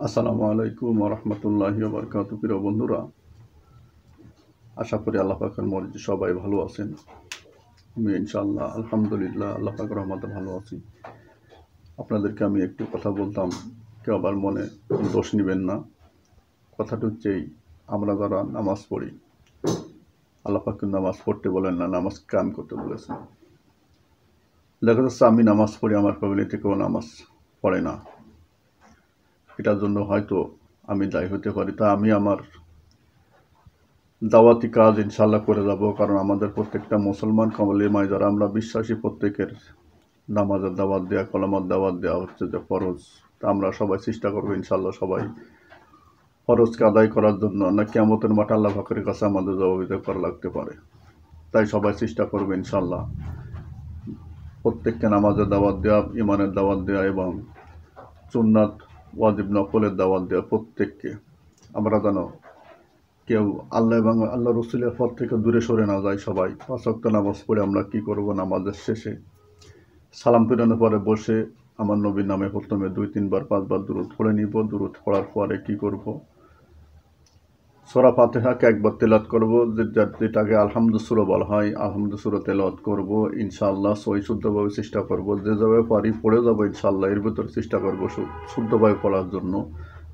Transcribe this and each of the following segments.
আসসালামু আলাইকুম রহমতুল্লাহি বারকাতু। প্রিয় বন্ধুরা, আশা করি আল্লাহ পাকের মর্জি সবাই ভালো আছেন। আমি ইনশাআল্লাহ আলহামদুলিল্লাহ আল্লাহ পাকের রহমতে ভালো আছি। আপনাদেরকে আমি একটু কথা বলতাম, কেউ আবার মনে দোষ নেবেন না। কথাটা হচ্ছে আমরা যারা নামাজ পড়ি, আল্লাহ পাক কিন্তু নামাজ পড়তে বলেন না, নামাজ কায়েম করতে বলেছেন। দেখা যাচ্ছে আমি নামাজ পড়ি, আমার ফ্যামিলিতে কেউ নামাজ পড়ে না। এটার জন্য হয়তো আমি দায়ী হতে পারি। তা আমি আমার দাওয়াতি কাজ ইনশাল্লাহ করে যাব, কারণ আমাদের প্রত্যেকটা মুসলমান কমলিমায় যারা আমরা বিশ্বাসী, প্রত্যেকের নামাজের দাওয়াত দেওয়া, কলামার দাওয়াত দেওয়া হচ্ছে যে ফরজ। তা আমরা সবাই চেষ্টা করবো ইনশাল্লাহ সবাই ফরজকে আদায় করার জন্য, না কিয়ামতের মাঠে আল্লাহ পাকের কাছে আমাদের জবাবদিহি করা লাগতে পারে। তাই সবাই চেষ্টা করবে ইনশাল্লাহ প্রত্যেককে নামাজের দাওয়াত দেওয়া, ইমানের দাওয়াত দেওয়া এবং সুন্নাত ওয়াজিব নফলের দাওয়াত দেওয়া। প্রত্যেককে আমরা যেন কেউ আল্লাহ এবং আল্লাহ রসুলের পথ থেকে দূরে সরে না যায়। সবাই ৫ ওয়াক্ত নামাজ পড়ে আমরা কি করব, নামাজের শেষে সালাম ফিরানোর পরে বসে আমার নবীর নামে প্রথমে ২-৩ বার ৫ বার দুরূদ পড়ে নিব। দুরূদ পড়ার পরে কি করব, সূরা ফাতিহাকে একবার তেলাওয়াত করব, যেটাকে আলহামদু সূরা বলা হয়। আলহামদু সূরা তেলাওয়াত করব ইনশাআল্লাহ, সহি শুদ্ধভাবে চেষ্টা করব। যেভাবে পারি পড়ে যাব ইনশাআল্লাহ। এর ভিতরে চেষ্টা করব শুদ্ধভাবে পড়ার জন্য,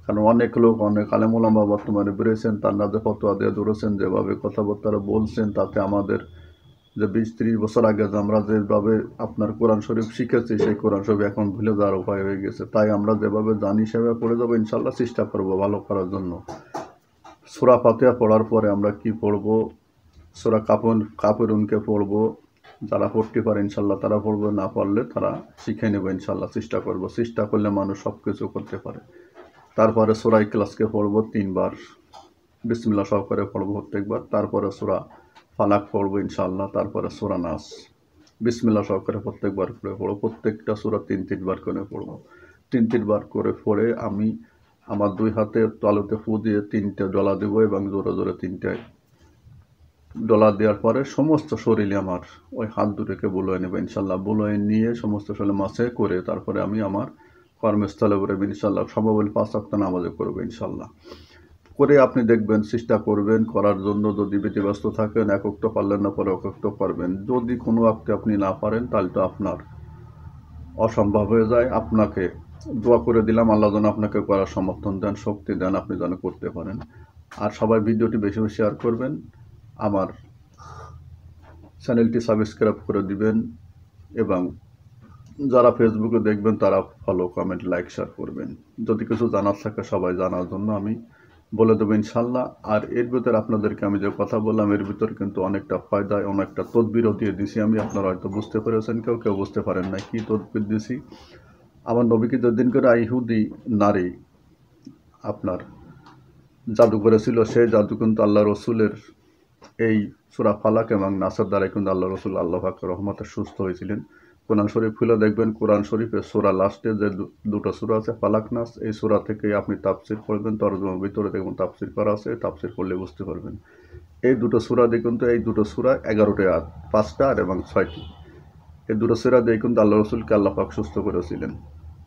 কারণ অনেক লোক, অনেক আলেম ওলামা বর্তমানে বেরিয়েছেন, তারা যে ফতোয়া দিয়ে ধরেছেন, যেভাবে কথাবার্তা বলছেন, তাতে আমাদের যে ২০-৩০ বছর আগে যে আমরা যেভাবে আপনার কোরআন শরীফ শিখেছি, সেই কোরআন শরীফ এখন ভুলে যাওয়ার উপায় হয়ে গেছে। তাই আমরা যেভাবে জানি সেভাবে পড়ে যাবো ইনশাআল্লাহ, চেষ্টা করব ভালো করার জন্য। সূরা ফাতিহা পড়ার পরে আমরা কি পড়ব, সূরা কাফিরুনকে পড়ব। যারা পড়তে পারে ইনশাআল্লাহ তারা পড়বে, না পারলে তারা শিখে নেবে ইনশাআল্লাহ। চেষ্টা করব, চেষ্টা করলে মানুষ সব কিছু করতে পারে। তারপরে সূরা ইখলাসকে পড়ব ৩ বার, বিসমিল্লাহ সহকারে পড়ব প্রত্যেকবার। তারপরে সূরা ফালাক পড়ব ইনশাআল্লাহ। তারপরে সূরা নাস বিসমিল্লাহ সহকারে প্রত্যেকবার করে পড়ব। প্রত্যেকটা সূরা ৩-৩ বার করে পড়ব। ৩-৩ বার করে পড়ে আমি আমার ২ হাতে তালুতে ফু দিয়ে ৩টে ডলা দেব এবং জোরে জোরে ৩টে ডলা দেওয়ার পরে সমস্ত শরীরে আমার ওই হাত দুটোকে বুলোয় নেবে ইনশাল্লাহ। বুলোয় নিয়ে সমস্ত শরীরে মাসে করে তারপরে আমি আমার কর্মস্থলে বেরোবেন ইনশাল্লাহ। সম্ভব হলে ৫ ওয়াক্ত নামাজে করবো ইনশাল্লাহ। করে আপনি দেখবেন, চেষ্টা করবেন করার জন্য। যদি ব্যতিব্যস্ত থাকেন, এক ওয়াক্ত পারলেন না, পরে এক ওয়াক্ত পারবেন। যদি কোনো ওয়াক্তে আপনি না পারেন, তাহলে তো আপনার অসম্ভব হয়ে যায়। আপনাকে দোয়া করে দিলাম, আল্লাহ যেন আপনাকে করার সমর্থন দেন, শক্তি দেন, আপনি যেন করতে পারেন। আর সবাই ভিডিওটি বেশি বেশি শেয়ার করবেন, আমার চ্যানেলটি সাবস্ক্রাইব করে দিবেন এবং যারা ফেসবুকে দেখবেন তারা ফলো, কমেন্ট, লাইক, শেয়ার করবেন। যদি কিছু জানার থাকে সবাই জানার জন্য আমি বলে দেবো ইনশাল্লাহ। আর এর ভিতরে আপনাদেরকে আমি যে কথা বললাম, এর ভিতরে কিন্তু অনেকটা ফায়দায় অনেকটা তদবিরও দিয়ে দিছি আমি। আপনারা হয়তো বুঝতে পেরেছেন, কেউ কেউ বুঝতে পারেন না কি তদবির দিছি। আমার নবীকে যেদিন করে ইহুদি নারী আপনার জাদু করেছিল, সেই জাদু কিন্তু আল্লাহ রসুলের এই সূরা ফালাক এবং নাসের দ্বারাই কিন্তু আল্লাহ রসুল আল্লাহ পাকের রহমতে সুস্থ হয়েছিলেন। কোরআন শরীফ খুলে দেখবেন, কোরআন শরীফের সূরা লাস্টে যে দুটো সূরা আছে ফালাক নাস, এই সূরা থেকে আপনি তাফসির পড়বেন, তরজমার ভিতরে দেখবেন তাফসির করা আছে, তাফসির করলে বুঝতে পারবেন। এই দুটো সূরা দিয়ে কিন্তু, এই দুটো সূরা 11টা আয়াত, 5টা আর এবং 6টি, এই দুটো সূরা দিয়ে কিন্তু আল্লাহ রসুলকে আল্লাহ পাক সুস্থ করেছিলেন।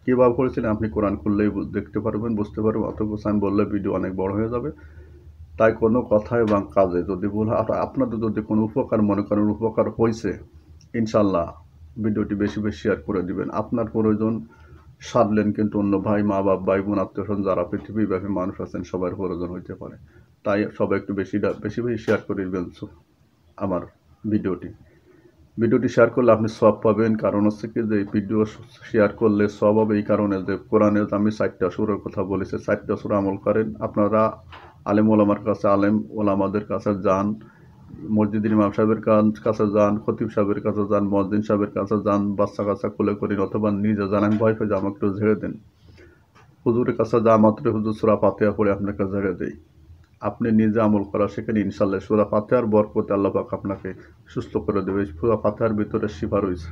কীভাবে করেছিলেন আপনি কোরআন খুললেই দেখতে পারবেন, বুঝতে পারবেন। অতটুকু আমি বললে ভিডিও অনেক বড় হয়ে যাবে। তাই কোনো কথা এবং কাজে যদি ভুল হয়, আপনাদের যদি কোনো উপকার মনে করেন, উপকার হয়েছে ইনশাল্লাহ, ভিডিওটি বেশি বেশি শেয়ার করে দিবেন। আপনার প্রয়োজন সারলেন, কিন্তু অন্য ভাই, মা বাপ, ভাই বোন, আত্মীয়স্বজন যারা পৃথিবীব্যাপী মানুষ আছেন সবার প্রয়োজন হইতে পারে। তাই সবাই একটু বেশি বেশি শেয়ার করে দিবেন আমার ভিডিওটি শেয়ার করলে আপনি সওয়াব পাবেন। কারণ হচ্ছে কি, যে ভিডিও শেয়ার করলে সওয়াব হবে এই কারণে যে কোরআনে আমি 4টা সূরার কথা বলেছি, 4টা সূরা আমল করেন। আপনারা আলেম ওলামার কাছে, আলেম ওলামাদের কাছে যান, মসজিদের ইমাম সাহেবের কাছে যান, খতিব সাহেবের কাছে যান, মুয়াজ্জিন সাহেবের কাছে যান, বাচ্চা কাচ্চা কোলে করেন, অথবা নিজে যান। আমি ভয় পেয়ে আমাকে একটু ঝেড়ে দেন। হুজুরের কাছে যা মাত্র হুজুর সূরা ফাতিহা পড়ে আপনাকে ঝেড়ে দেয়। আপনি নিজে আমল করা সেখানে ইনশাল্লাহ সূরা ফাতিহার বরকতে আল্লাহ পাক আপনাকে সুস্থ করে দেবে। সূরা ফাতিহার ভিতরে শিফা রয়েছে।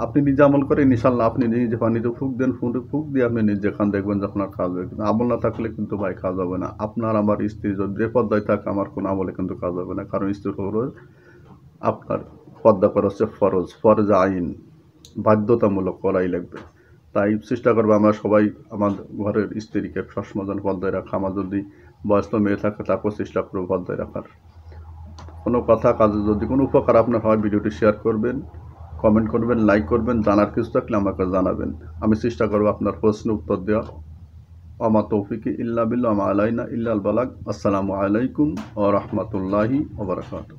আপনি নিজে আমল করেন ইনশাল্লাহ, আপনি নিজে পানিতে ফুঁক দেন, ফুঁক দিয়ে আপনি নিজে খান, দেখবেন যে আপনার কাজ হবে। কিন্তু আমল না থাকলে কিন্তু ভাই কাজ হবে না। আপনার আমার স্ত্রী যদি বেপর্দায় থাকে, আমার কোনো আমলে কিন্তু কাজ হবে না। কারণ স্ত্রী ফরজ, আপনার পর্দা করা হচ্ছে ফরজ, ফরজ আইন, বাধ্যতামূলক করাই লাগবে। তাই চেষ্টা করবো আমরা সবাই আমার ঘরের স্ত্রীকে সবসময় যেন পর্দায় রাখা, আমার যদি বয়স্ক মেয়ে থাকে তাকেও চেষ্টা করবো পর্দায় রাখার। কোনো কথা কাজে যদি কোনো উপকার আপনার হয় ভিডিওটি শেয়ার করবেন, কমেন্ট করবেন, লাইক করবেন, জানার কিছু থাকলে আমাকে জানাবেন। আমি চেষ্টা করবো আপনার প্রশ্ন উত্তর দেওয়া। আমা তৌফিকি ইল্লা বিল্লাহ, আমা আলাইনা ইল্লাল বালাগ। আসসালামু আলাইকুম ওয়া রাহমাতুল্লাহি ওয়া বারাকাতুহু।